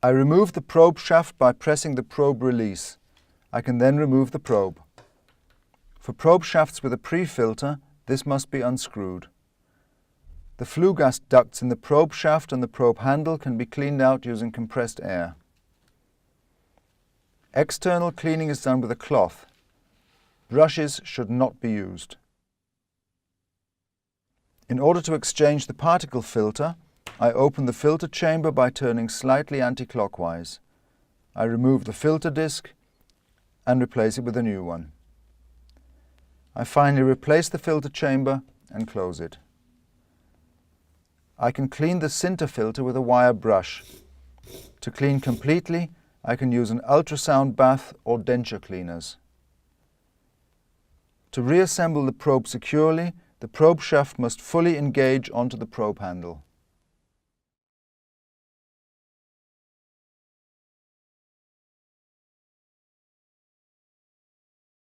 I remove the probe shaft by pressing the probe release. I can then remove the probe. For probe shafts with a pre-filter, this must be unscrewed. The flue gas ducts in the probe shaft and the probe handle can be cleaned out using compressed air. External cleaning is done with a cloth. Brushes should not be used. In order to exchange the particle filter, I open the filter chamber by turning slightly anti-clockwise. I remove the filter disc and replace it with a new one. I finally replace the filter chamber and close it. I can clean the sinter filter with a wire brush. To clean completely, I can use an ultrasound bath or denture cleaners. To reassemble the probe securely, the probe shaft must fully engage onto the probe handle.